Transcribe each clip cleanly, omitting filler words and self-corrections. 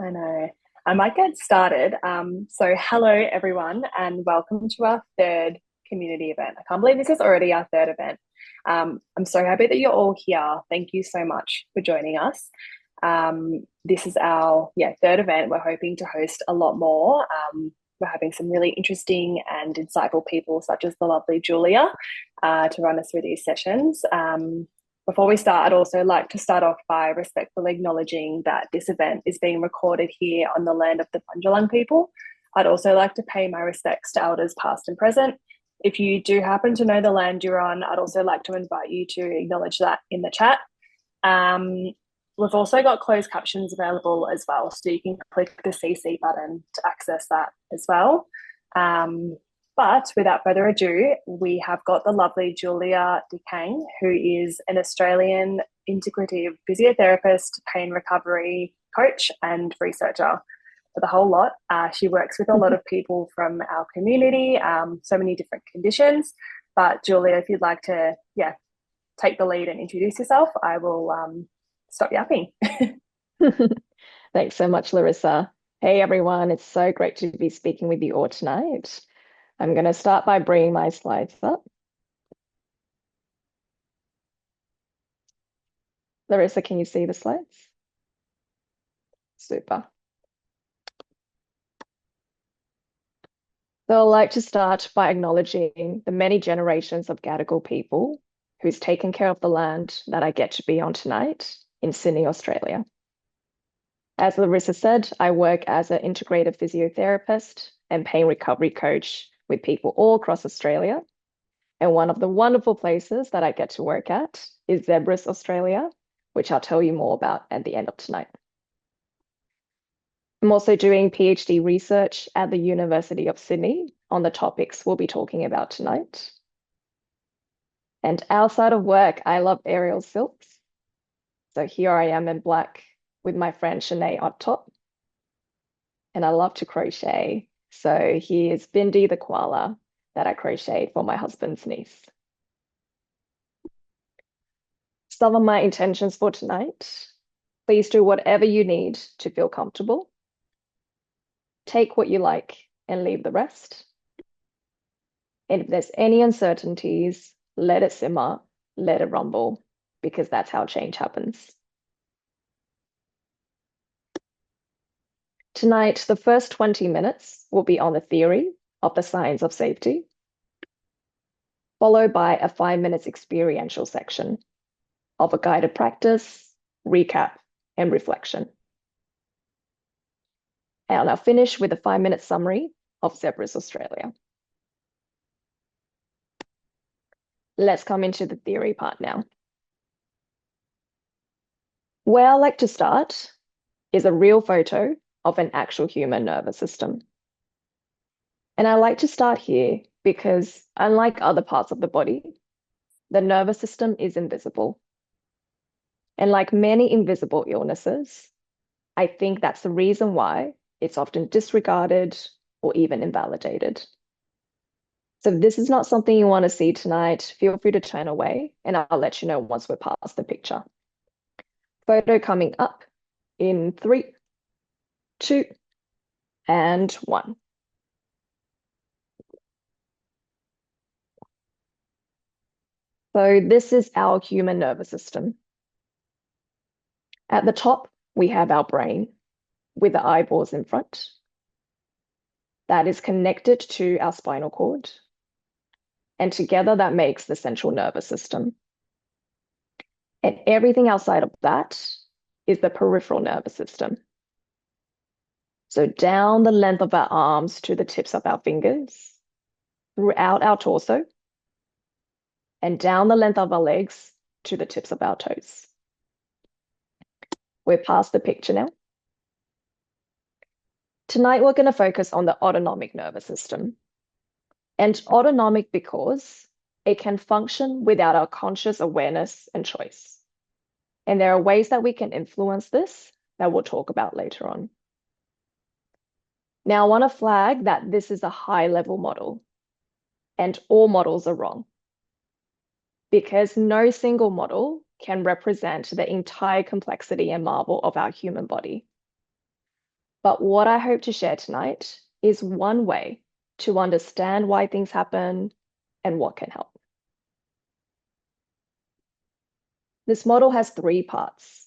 I know. I might get started. So hello everyone and welcome to our third community event. I can't believe this is already our third event. I'm so happy that you're all here. Thank you so much for joining us. This is our third event. We're hoping to host a lot more. We're having some really interesting and insightful people such as the lovely Julia to run us through these sessions. Before we start, I'd also like to start off by respectfully acknowledging that this event is being recorded here on the land of the Bundjalung people. I'd also like to pay my respects to elders past and present. If you do happen to know the land you're on, I'd also like to invite you to acknowledge that in the chat. We've also got closed captions available as well, so you can click the CC button to access that as well. But without further ado, we have got the lovely Julia Kang, who is an Australian integrative physiotherapist, pain recovery coach, and researcher for the whole lot. She works with a lot of people from our community, so many different conditions. But Julia, if you'd like to, take the lead and introduce yourself, I will stop yapping. Thanks so much, Larissa. Hey, everyone. It's so great to be speaking with you all tonight. I'm going to start by bringing my slides up. Larissa, can you see the slides? Super. So I'd like to start by acknowledging the many generations of Gadigal people who's taken care of the land that I get to be on tonight in Sydney, Australia. As Larissa said, I work as an integrative physiotherapist and pain recovery coach with people all across Australia. And one of the wonderful places that I get to work at is Zebras Australia, which I'll tell you more about at the end of tonight. I'm also doing PhD research at the University of Sydney on the topics we'll be talking about tonight. And outside of work, I love aerial silks. So here I am in black with my friend Shanae on top. And I love to crochet. So here's Bindi the koala that I crocheted for my husband's niece. Some of my intentions for tonight: please do whatever you need to feel comfortable. Take what you like and leave the rest. And if there's any uncertainties, let it simmer, let it rumble, because that's how change happens. Tonight, the first 20 minutes will be on the theory of the science of safety, followed by a 5 minutes experiential section of a guided practice, recap, and reflection. And I'll finish with a 5-minute summary of Zebras Australia. Let's come into the theory part now. Where I like to start is a real photo of an actual human nervous system. And I like to start here because, unlike other parts of the body, the nervous system is invisible. And like many invisible illnesses, I think that's the reason why it's often disregarded or even invalidated. So if this is not something you want to see tonight, feel free to turn away and I'll let you know once we're past the picture. Photo coming up in 3, 2, and 1. So this is our human nervous system. At the top, we have our brain with the eyeballs in front. That is connected to our spinal cord. And together that makes the central nervous system. And everything outside of that is the peripheral nervous system. So down the length of our arms to the tips of our fingers, throughout our torso, and down the length of our legs to the tips of our toes. We're past the picture now. Tonight, we're going to focus on the autonomic nervous system. And autonomic because it can function without our conscious awareness and choice. And there are ways that we can influence this that we'll talk about later on. Now, I want to flag that this is a high-level model, and all models are wrong, because no single model can represent the entire complexity and marvel of our human body. But what I hope to share tonight is one way to understand why things happen and what can help. This model has three parts.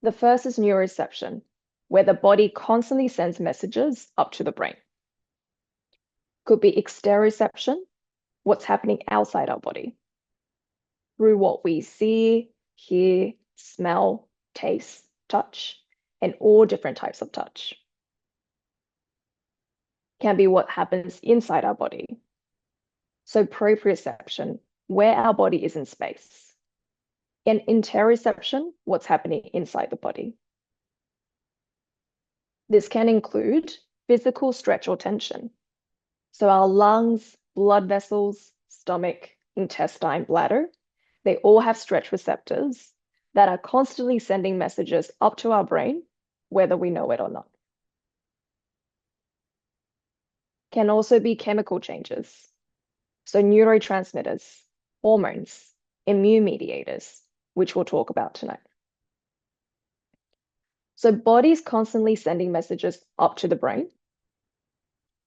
The first is neuroception, where the body constantly sends messages up to the brain. Could be exteroception, what's happening outside our body, through what we see, hear, smell, taste, touch, and all different types of touch. Can be what happens inside our body. So proprioception, where our body is in space. And interoception, what's happening inside the body. This can include physical stretch or tension. So our lungs, blood vessels, stomach, intestine, bladder, they all have stretch receptors that are constantly sending messages up to our brain, whether we know it or not. Can also be chemical changes. So neurotransmitters, hormones, immune mediators, which we'll talk about tonight. So body's constantly sending messages up to the brain.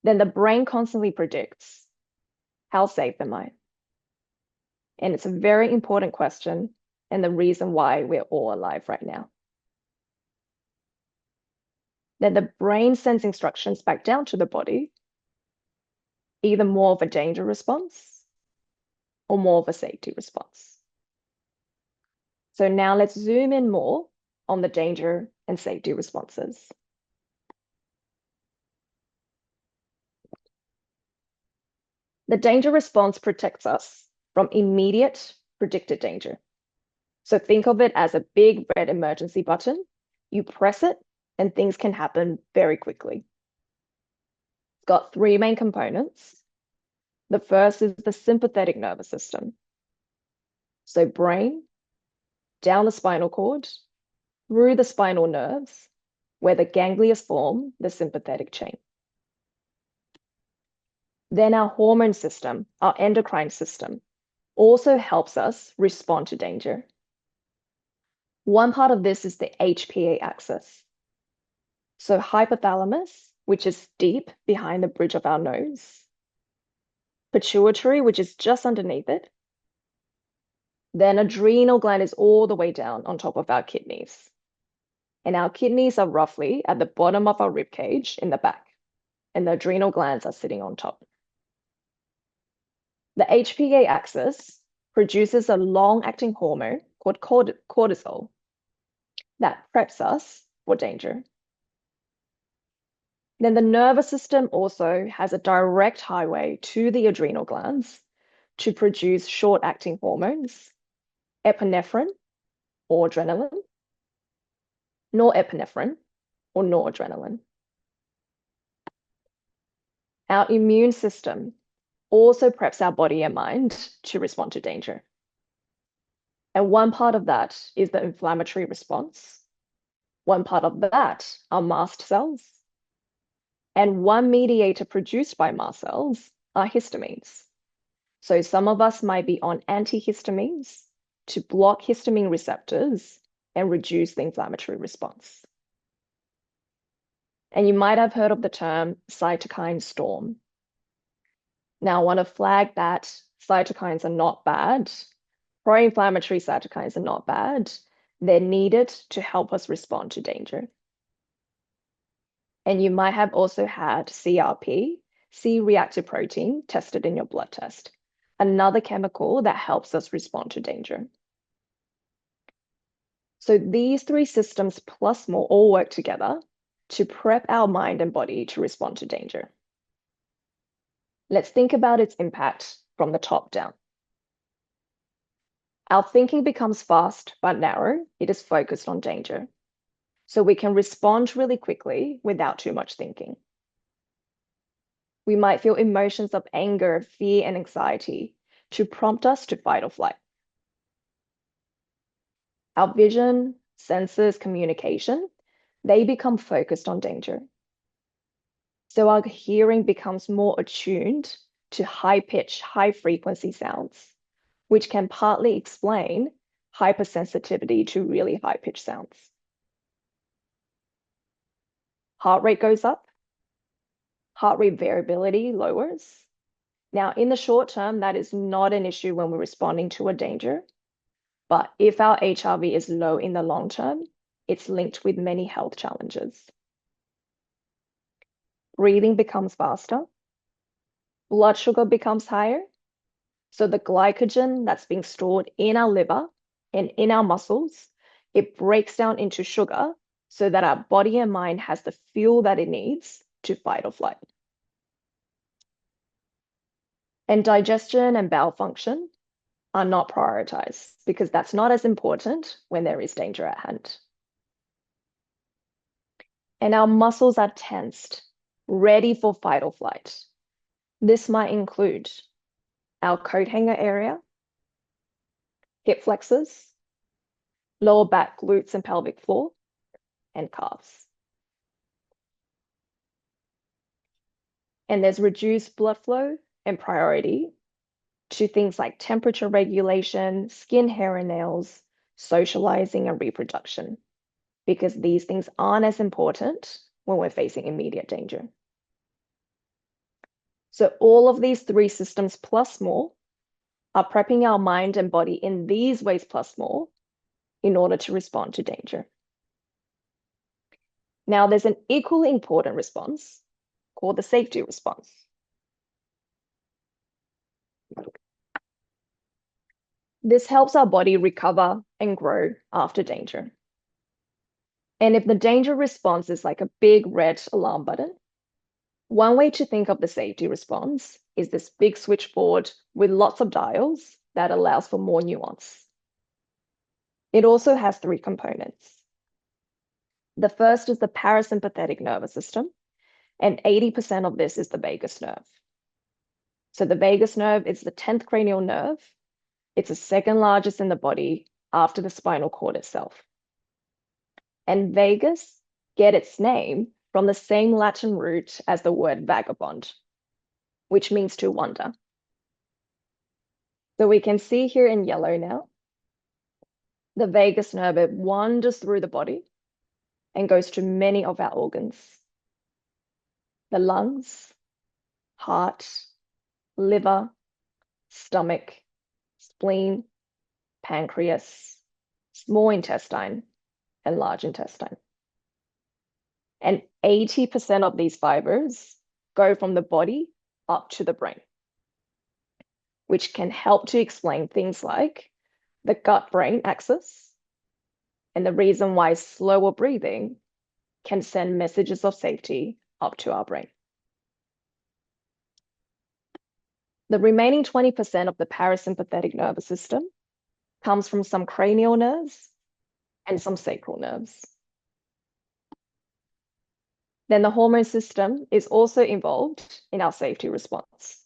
Then the brain constantly predicts, how safe am I? And it's a very important question and the reason why we're all alive right now. Then the brain sends instructions back down to the body, either more of a danger response or more of a safety response. So now let's zoom in more on the danger and safety responses. The danger response protects us from immediate predicted danger. So think of it as a big red emergency button. You press it and things can happen very quickly. It's got three main components. The first is the sympathetic nervous system. So brain, down the spinal cord, through the spinal nerves, where the ganglia form the sympathetic chain. Then our hormone system, our endocrine system, also helps us respond to danger. One part of this is the HPA axis. So hypothalamus, which is deep behind the bridge of our nose. Pituitary, which is just underneath it. Then adrenal gland is all the way down on top of our kidneys. And our kidneys are roughly at the bottom of our rib cage in the back. And the adrenal glands are sitting on top. The HPA axis produces a long-acting hormone called cortisol that preps us for danger. Then the nervous system also has a direct highway to the adrenal glands to produce short-acting hormones, epinephrine or adrenaline, norepinephrine or noradrenaline. Our immune system also preps our body and mind to respond to danger. And one part of that is the inflammatory response. One part of that are mast cells. And one mediator produced by mast cells are histamines. So some of us might be on antihistamines to block histamine receptors and reduce the inflammatory response. And you might have heard of the term cytokine storm. Now, I want to flag that cytokines are not bad. Pro-inflammatory cytokines are not bad. They're needed to help us respond to danger. And you might have also had CRP, C-reactive protein, tested in your blood test, another chemical that helps us respond to danger. So these three systems plus more all work together to prep our mind and body to respond to danger. Let's think about its impact from the top down. Our thinking becomes fast but narrow. It is focused on danger. So we can respond really quickly without too much thinking. We might feel emotions of anger, fear, and anxiety to prompt us to fight or flight. Our vision, senses, communication, they become focused on danger. So our hearing becomes more attuned to high-pitch, high-frequency sounds, which can partly explain hypersensitivity to really high-pitched sounds. heart rate goes up, heart rate variability lowers. Now, in the short term, that is not an issue when we're responding to a danger. But if our HRV is low in the long term, it's linked with many health challenges. Breathing becomes faster. Blood sugar becomes higher. So the glycogen that's being stored in our liver and in our muscles, it breaks down into sugar so that our body and mind has the fuel that it needs to fight or flight. And digestion and bowel function are not prioritized because that's not as important when there is danger at hand. And our muscles are tensed, ready for fight or flight. This might include our coat hanger area, hip flexors, lower back, glutes and pelvic floor, and calves. And there's reduced blood flow and priority to things like temperature regulation, skin, hair, and nails, socializing, and reproduction, because these things aren't as important when we're facing immediate danger. So all of these three systems plus more are prepping our mind and body in these ways plus more in order to respond to danger. Now, there's an equally important response called the safety response. This helps our body recover and grow after danger. And if the danger response is like a big red alarm button, one way to think of the safety response is this big switchboard with lots of dials that allows for more nuance. It also has three components. The first is the parasympathetic nervous system, and 80% of this is the vagus nerve. So the vagus nerve is the 10th cranial nerve. It's the second largest in the body after the spinal cord itself. And vagus get its name from the same Latin root as the word vagabond, which means to wander. So we can see here in yellow now, the vagus nerve, it wanders through the body and goes to many of our organs. The lungs, heart, liver, stomach, spleen, pancreas, small intestine, and large intestine. And 80% of these fibers go from the body up to the brain, which can help to explain things like the gut-brain axis and the reason why slower breathing can send messages of safety up to our brain. The remaining 20% of the parasympathetic nervous system comes from some cranial nerves and some sacral nerves. Then the hormone system is also involved in our safety response.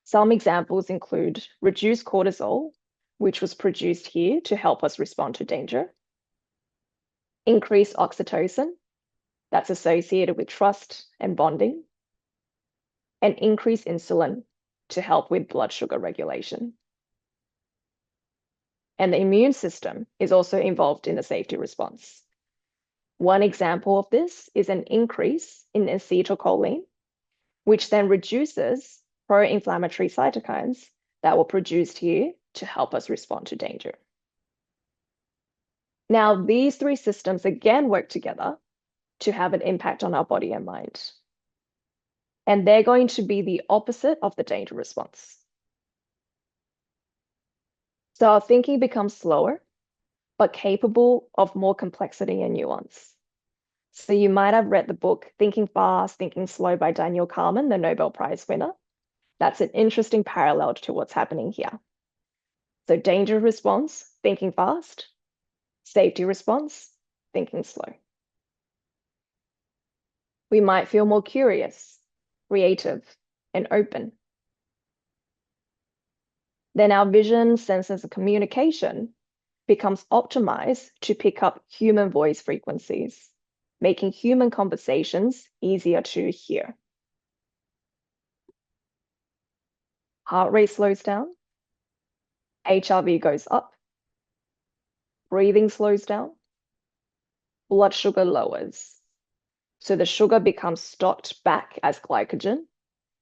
Some examples include reduced cortisol, which was produced here to help us respond to danger, increased oxytocin, that's associated with trust and bonding, and increased insulin to help with blood sugar regulation. And the immune system is also involved in the safety response. One example of this is an increase in acetylcholine, which then reduces pro-inflammatory cytokines that were produced here to help us respond to danger. Now, these three systems again work together to have an impact on our body and mind. And they're going to be the opposite of the danger response. So our thinking becomes slower, but capable of more complexity and nuance. So you might have read the book Thinking Fast, Thinking Slow by Daniel Kahneman, the Nobel Prize winner. That's an interesting parallel to what's happening here. So danger response, thinking fast. Safety response, thinking slow. We might feel more curious, creative, and open. Then our vision, senses, and communication becomes optimized to pick up human voice frequencies, making human conversations easier to hear. Heart rate slows down, HRV goes up, breathing slows down, blood sugar lowers. So the sugar becomes stocked back as glycogen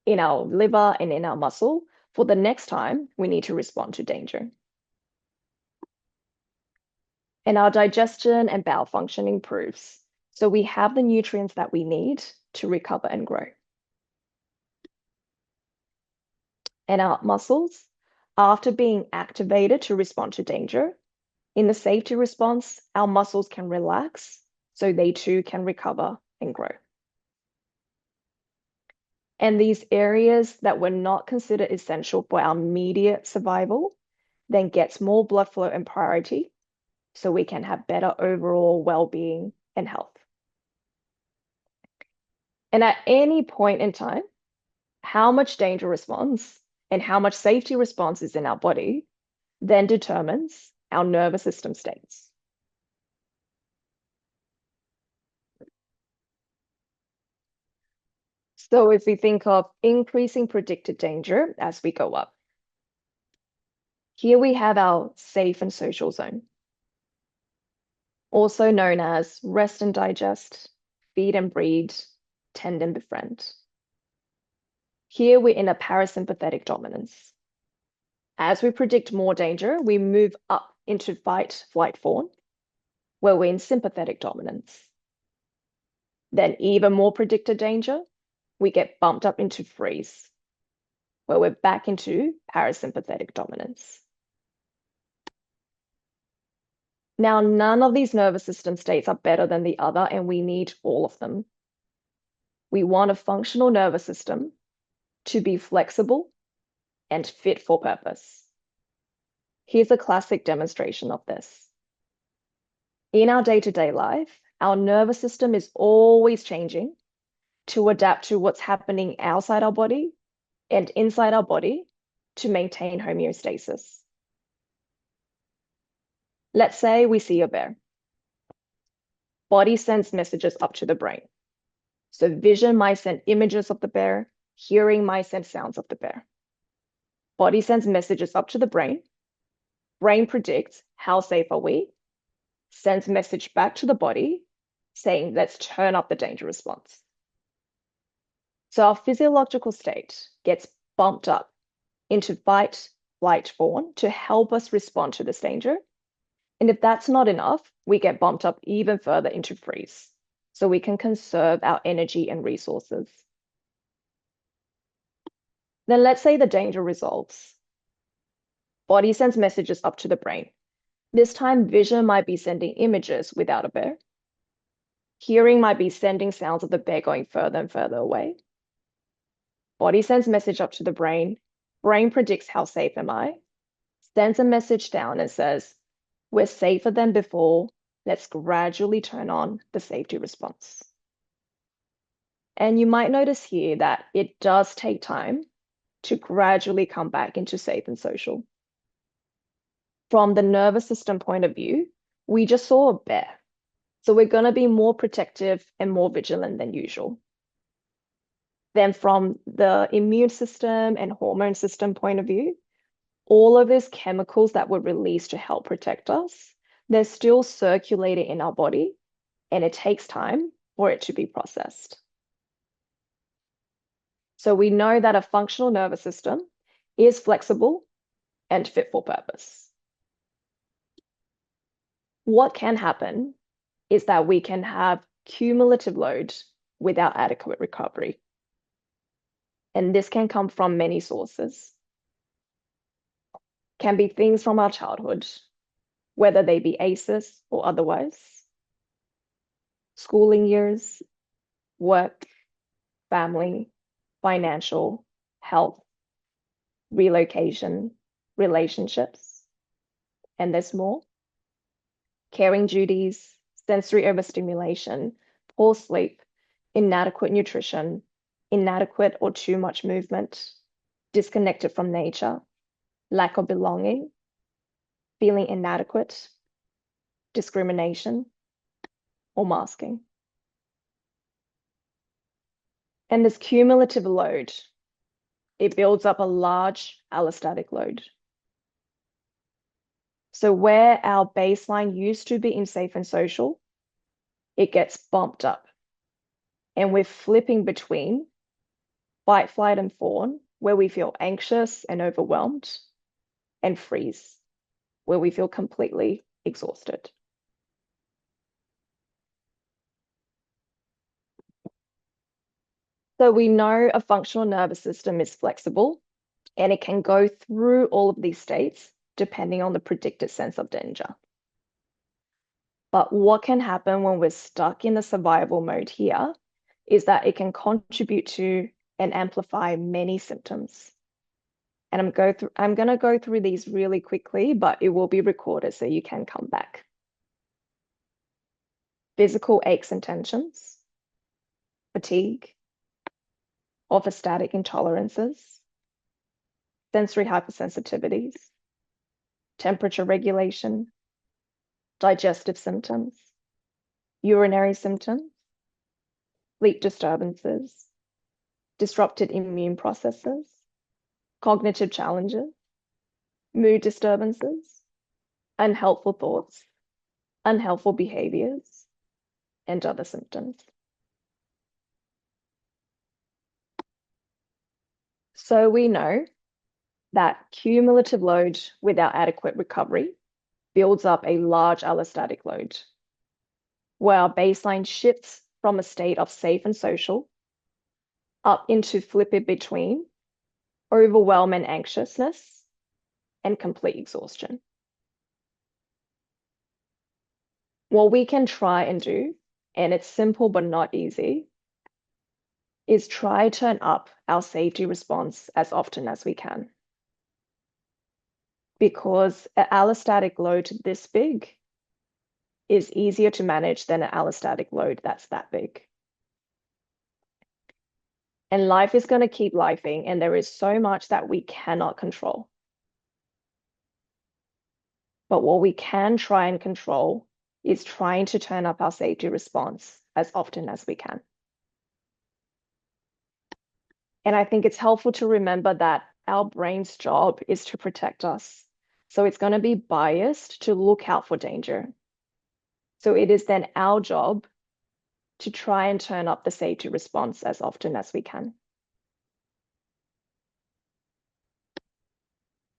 in our liver and in our muscle for the next time we need to respond to danger. And our digestion and bowel function improves. So we have the nutrients that we need to recover and grow. And our muscles, after being activated to respond to danger, in the safety response, our muscles can relax so they too can recover and grow. And these areas that were not considered essential for our immediate survival then gets more blood flow and priority so we can have better overall well-being and health. And at any point in time, how much danger response and how much safety response is in our body then determines our nervous system states. So if we think of increasing predicted danger as we go up, here we have our safe and social zone, also known as rest and digest, feed and breed, tend and befriend. Here we're in a parasympathetic dominance. As we predict more danger, we move up into fight, flight, fawn, where we're in sympathetic dominance. Then even more predicted danger, we get bumped up into freeze, where we're back into parasympathetic dominance. Now, none of these nervous system states are better than the other, and we need all of them. We want a functional nervous system to be flexible and fit for purpose. Here's a classic demonstration of this. In our day-to-day life, our nervous system is always changing to adapt to what's happening outside our body and inside our body to maintain homeostasis. Let's say we see a bear. Body sends messages up to the brain. So vision might send images of the bear, hearing might send sounds of the bear. Body sends messages up to the brain. Brain predicts how safe are we, sends message back to the body saying, let's turn up the danger response. So our physiological state gets bumped up into fight, flight, fawn to help us respond to this danger. And if that's not enough, we get bumped up even further into freeze, so we can conserve our energy and resources. Then let's say the danger resolves. Body sends messages up to the brain. This time, vision might be sending images without a bear. Hearing might be sending sounds of the bear going further and further away. Body sends message up to the brain. Brain predicts how safe am I, sends a message down and says, we're safer than before. Let's gradually turn on the safety response. And you might notice here that it does take time to gradually come back into safe and social. From the nervous system point of view, we just saw a bear. So we're going to be more protective and more vigilant than usual. Then from the immune system and hormone system point of view, all of these chemicals that were released to help protect us, they're still circulating in our body, and it takes time for it to be processed. So we know that a functional nervous system is flexible and fit for purpose. What can happen is that we can have cumulative load without adequate recovery. And this can come from many sources. Can be things from our childhood, whether they be ACEs or otherwise, schooling years, work, family, financial, health, relocation, relationships, and there's more. Caring duties, sensory overstimulation, poor sleep, inadequate nutrition, inadequate or too much movement, disconnected from nature, lack of belonging, feeling inadequate, discrimination, or masking. And this cumulative load, it builds up a large allostatic load. So where our baseline used to be in safe and social, it gets bumped up And we're flipping between fight, flight, and fawn, where we feel anxious and overwhelmed, and freeze, where we feel completely exhausted. So we know a functional nervous system is flexible and it can go through all of these states depending on the predicted sense of danger. But what can happen when we're stuck in the survival mode here is that it can contribute to and amplify many symptoms. And I'm going to go through these really quickly, but it will be recorded so you can come back. Physical aches and tensions, fatigue, orthostatic intolerances, sensory hypersensitivities, temperature regulation, digestive symptoms, urinary symptoms, sleep disturbances, disrupted immune processes, cognitive challenges, mood disturbances, unhelpful thoughts, unhelpful behaviors, and other symptoms. So we know that cumulative load without adequate recovery builds up a large allostatic load, where our baseline shifts from a state of safe and social up into flip it between overwhelm and anxiousness and complete exhaustion. What we can try and do, and it's simple but not easy, is try turn up our safety response as often as we can. Because an allostatic load this big is easier to manage than an allostatic load that's that big. And life is going to keep lifing, and there is so much that we cannot control. But what we can try and control is trying to turn up our safety response as often as we can. And I think it's helpful to remember that our brain's job is to protect us. So it's going to be biased to look out for danger. So it is then our job to try and turn up the safety response as often as we can.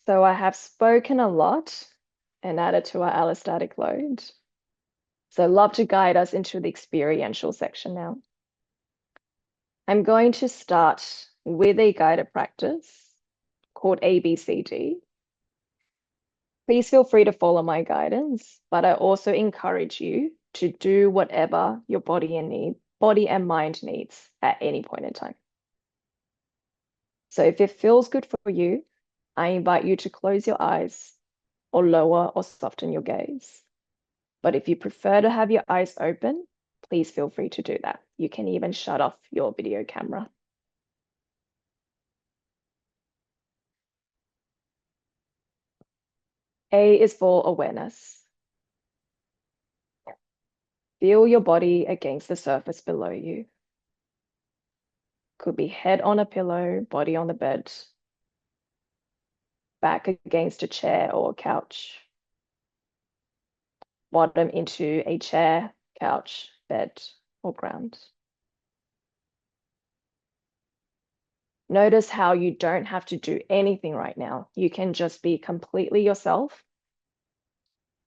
So I have spoken a lot and added to our allostatic load. So I'd love to guide us into the experiential section now. I'm going to start with a guided practice called ABCD. Please feel free to follow my guidance, but I also encourage you to do whatever your body and mind needs at any point in time. So if it feels good for you, I invite you to close your eyes or lower or soften your gaze. But if you prefer to have your eyes open, please feel free to do that. You can even shut off your video camera. A is for awareness. Feel your body against the surface below you. Could be head on a pillow, body on the bed, back against a chair or a couch, bottom into a chair, couch, bed, or ground. Notice how you don't have to do anything right now. You can just be completely yourself,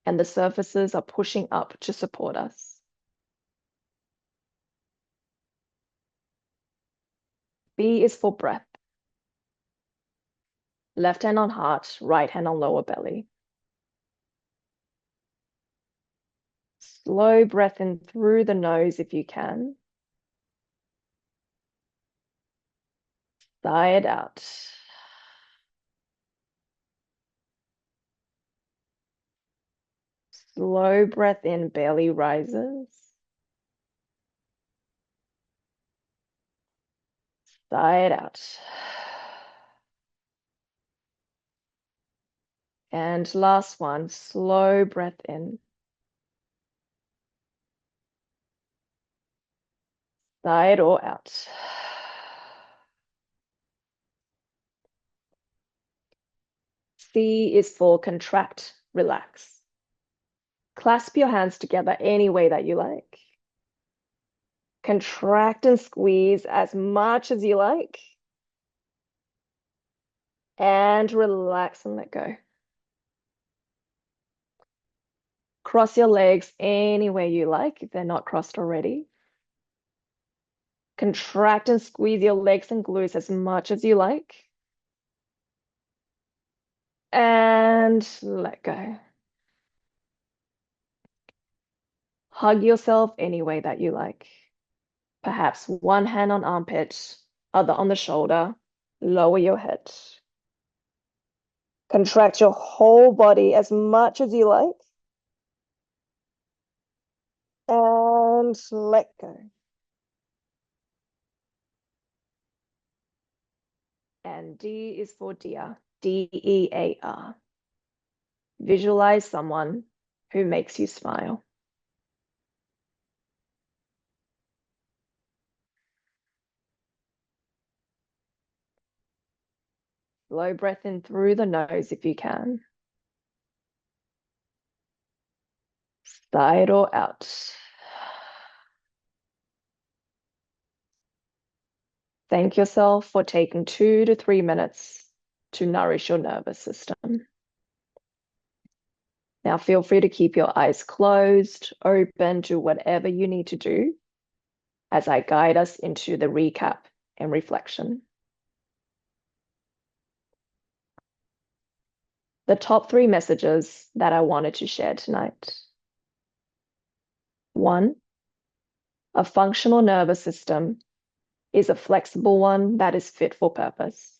and the surfaces are pushing up to support us. B is for breath. Left hand on heart, right hand on lower belly. Slow breath in through the nose if you can. Sigh it out. Slow breath in, belly rises. Sigh it out. And last one, slow breath in. Sigh it all out. C is for contract, relax. Clasp your hands together any way that you like. Contract and squeeze as much as you like. And relax and let go. Cross your legs any way you like if they're not crossed already. Contract and squeeze your legs and glutes as much as you like. And let go. Hug yourself any way that you like. Perhaps one hand on armpit, other on the shoulder. Lower your head. Contract your whole body as much as you like. And let go. And D is for dear. DEAR. Visualize someone who makes you smile. Slow breath in through the nose if you can. Side or out. Thank yourself for taking 2 to 3 minutes to nourish your nervous system. Now feel free to keep your eyes closed, open, do whatever you need to do as I guide us into the recap and reflection. The top 3 messages that I wanted to share tonight. 1, a functional nervous system is a flexible one that is fit for purpose.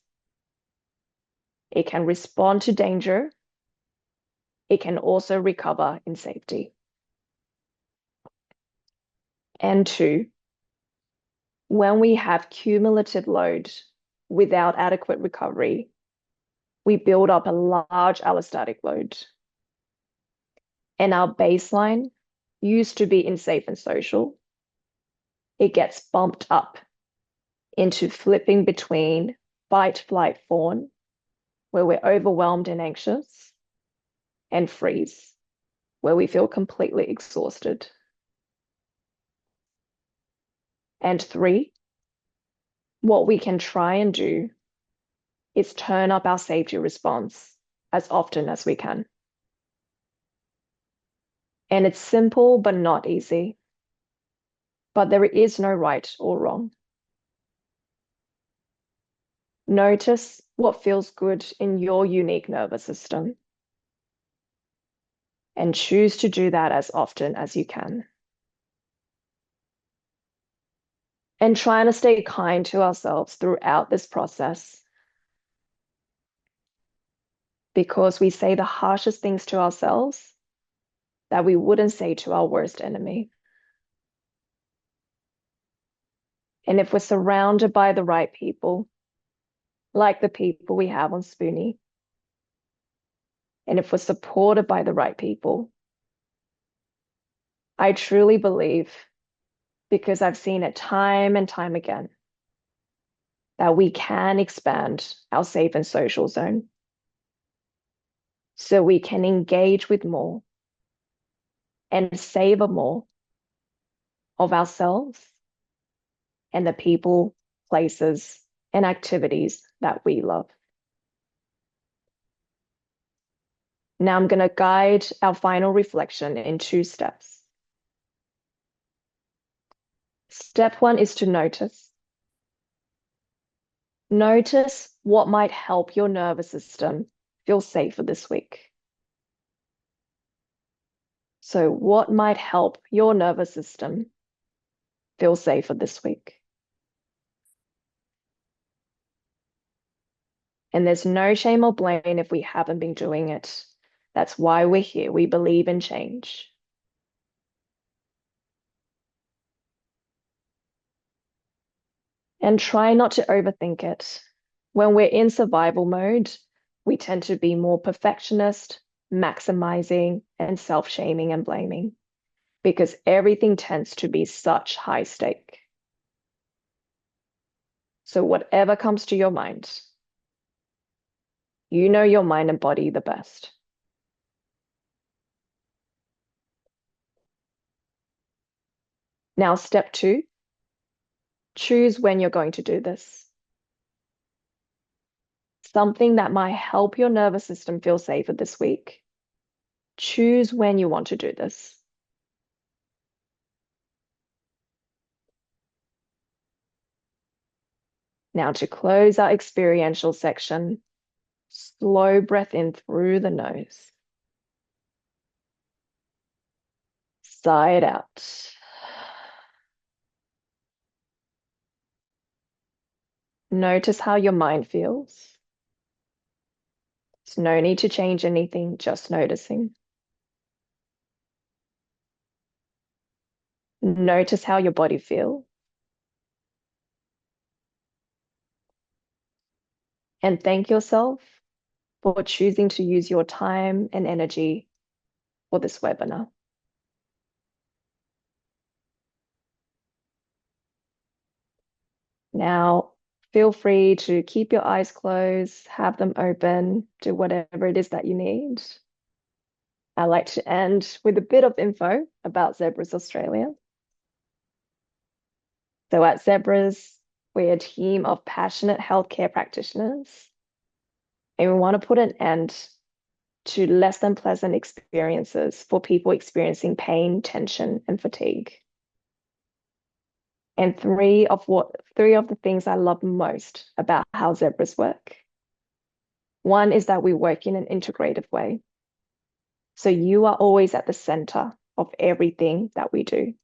It can respond to danger. It can also recover in safety. And 2, when we have cumulative load without adequate recovery, we build up a large allostatic load. And our baseline used to be in safe and social. It gets bumped up into flipping between fight, flight, fawn, where we're overwhelmed and anxious, and freeze, where we feel completely exhausted. And 3, what we can try and do is turn up our safety response as often as we can. And it's simple, but not easy. But there is no right or wrong. Notice what feels good in your unique nervous system and choose to do that as often as you can. And trying to stay kind to ourselves throughout this process, because we say the harshest things to ourselves that we wouldn't say to our worst enemy. And if we're surrounded by the right people, like the people we have on Spoonie, and if we're supported by the right people, I truly believe, because I've seen it time and time again, that we can expand our safe and social zone so we can engage with more and savor more of ourselves and the people, places, and activities that we love. Now I'm going to guide our final reflection in 2 steps. Step 1 is to notice. Notice what might help your nervous system feel safer this week. So what might help your nervous system feel safer this week? And there's no shame or blame if we haven't been doing it. That's why we're here. We believe in change. And try not to overthink it. When we're in survival mode, we tend to be more perfectionist, maximizing, and self-shaming and blaming, because everything tends to be such high stake. So whatever comes to your mind, you know your mind and body the best. Now, step 2 Choose when you're going to do this. Something that might help your nervous system feel safer this week. Choose when you want to do this. Now, to close our experiential section, slow breath in through the nose. Sigh it out. Notice how your mind feels. There's no need to change anything, just noticing. Notice how your body feels. And thank yourself for choosing to use your time and energy for this webinar. Now, feel free to keep your eyes closed, have them open, do whatever it is that you need. I like to end with a bit of info about Zebras Australia. So at Zebras, we're a team of passionate healthcare practitioners, and we want to put an end to less than pleasant experiences for people experiencing pain, tension, and fatigue. And three of the things I love most about how Zebras work. One is that we work in an integrative way. So you are always at the center of everything that we do.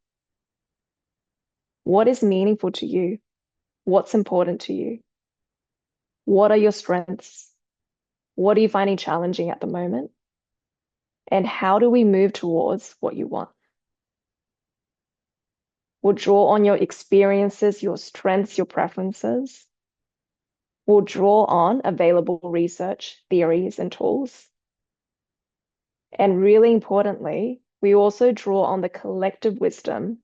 What is meaningful to you? What's important to you? What are your strengths? What are you finding challenging at the moment? And how do we move towards what you want? We'll draw on your experiences, your strengths, your preferences. We'll draw on available research, theories, and tools. And really importantly, we also draw on the collective wisdom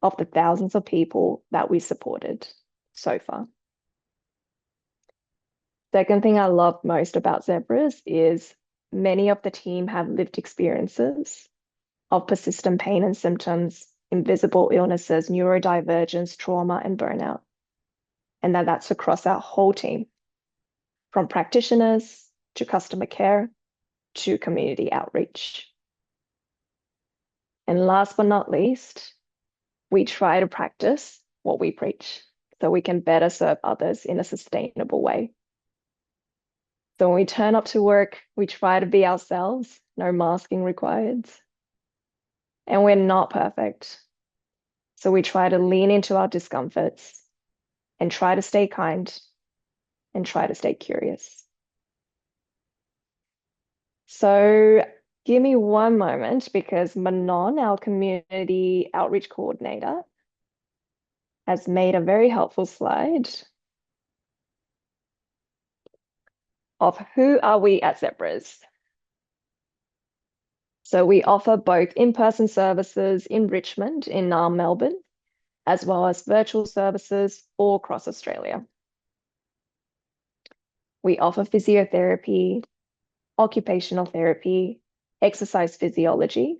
of the thousands of people that we supported so far. Second thing I love most about Zebras is many of the team have lived experiences of persistent pain and symptoms, invisible illnesses, neurodivergence, trauma, and burnout. And that's across our whole team, from practitioners to customer care to community outreach. And last but not least, we try to practice what we preach so we can better serve others in a sustainable way. So when we turn up to work, we try to be ourselves, no masking required. And we're not perfect. So we try to lean into our discomforts and try to stay kind and try to stay curious. So give me one moment because Manon, our community outreach coordinator, has made a very helpful slide of who are we at Zebras. So we offer both in-person services in Richmond in Melbourne, as well as virtual services all across Australia. We offer physiotherapy, occupational therapy, exercise physiology,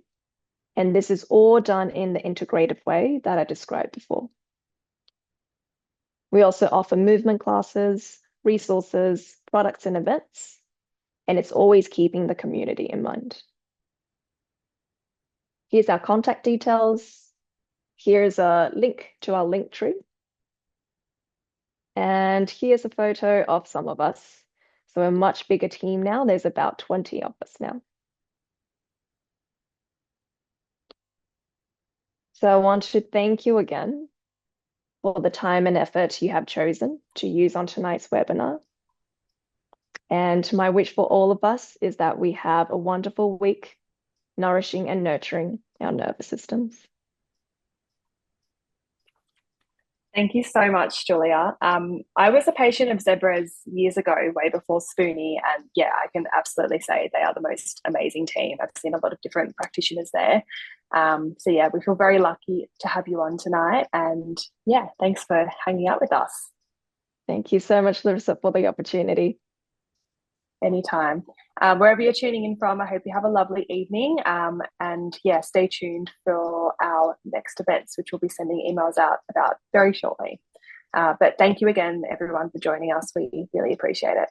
and this is all done in the integrative way that I described before. We also offer movement classes, resources, products, and events, and it's always keeping the community in mind. Here's our contact details. Here's a link to our link tree. And here's a photo of some of us. So a much bigger team now. There's about 20 of us now. So I want to thank you again for the time and effort you have chosen to use on tonight's webinar. And my wish for all of us is that we have a wonderful week, nourishing and nurturing our nervous systems. Thank you so much, Julia. I was a patient of Zebras years ago, way before Spoonie, and yeah, I can absolutely say they are the most amazing team. I've seen a lot of different practitioners there. So yeah, we feel very lucky to have you on tonight, and yeah, thanks for hanging out with us. Thank you so much, Larissa, for the opportunity. Anytime. Wherever you're tuning in from, I hope you have a lovely evening. And yeah, stay tuned for our next events, which we'll be sending emails out about very shortly. But thank you again, everyone, for joining us. We really appreciate it.